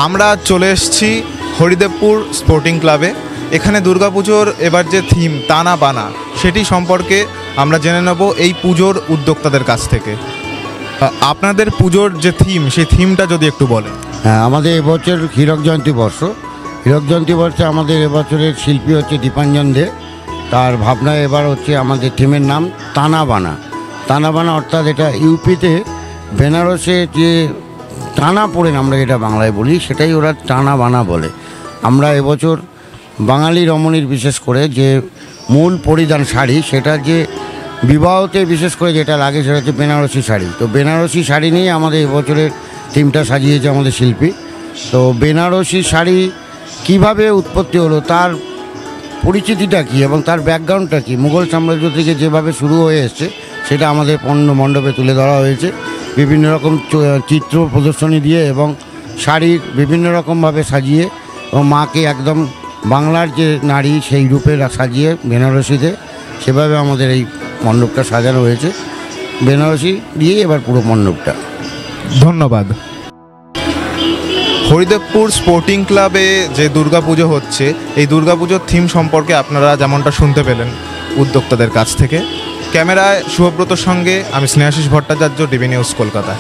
আমরা চলে এসেছি হরিদেবপুর স্পোর্টিং ক্লাবে। এখানে দুর্গাপুজোর এবার যে থিম তানা বানা সেটি সম্পর্কে আমরা জেনে নেব এই পুজোর উদ্যোক্তাদের কাছ থেকে। আপনাদের পুজোর যে থিম সেই থিমটা যদি একটু বলেন। হ্যাঁ, আমাদের এবছর হীরক জয়ন্তী বর্ষ। হীরক জয়ন্তী বর্ষে আমাদের এবছরের শিল্পী হচ্ছে দীপাঞ্জন দে। তার ভাবনায় এবার হচ্ছে আমাদের থিমের নাম তানা বানা। তানা বানা অর্থাৎ এটা ইউপিতে বেনারসে যে টানা পড়েন আমরা যেটা বাংলায় বলি সেটাই ওরা টানা বানা বলে। আমরা এবছর বাঙালি রমণীর বিশেষ করে যে মূল পরিধান শাড়ি, সেটা যে বিবাহতে বিশেষ করে যেটা লাগে সেটা হচ্ছে বেনারসি শাড়ি। তো বেনারসি শাড়ি নিয়ে আমাদের এবছরের থিমটা সাজিয়েছে আমাদের শিল্পী। তো বেনারসি শাড়ি কিভাবে উৎপত্তি হলো, তার পরিচিতিটা কী এবং তার ব্যাকগ্রাউন্ডটা কী, মুঘল সাম্রাজ্য থেকে যেভাবে শুরু হয়ে এসছে সেটা আমাদের মণ্ডপে তুলে ধরা হয়েছে। বিভিন্ন রকম চিত্র প্রদর্শনী দিয়ে এবং শাড়ি বিভিন্ন রকমভাবে সাজিয়ে এবং মাকে একদম বাংলার যে নারী সেই রূপে সাজিয়ে বেনারসিতে সেভাবে আমাদের এই মণ্ডপটা সাজানো হয়েছে। বেনারসি দিয়ে এবার পুরো মণ্ডপটা। ধন্যবাদ। হরিদেবপুর স্পোর্টিং ক্লাবে যে দুর্গাপুজো হচ্ছে, এই দুর্গাপুজোর থিম সম্পর্কে আপনারা যেমনটা শুনতে পেলেন উদ্যোক্তাদের কাছ থেকে। ক্যামেরায় শুভব্রতর সঙ্গে আমি স্নেহাশিস ভট্টাচার্য, ডিবি নিউজ, কলকাতা।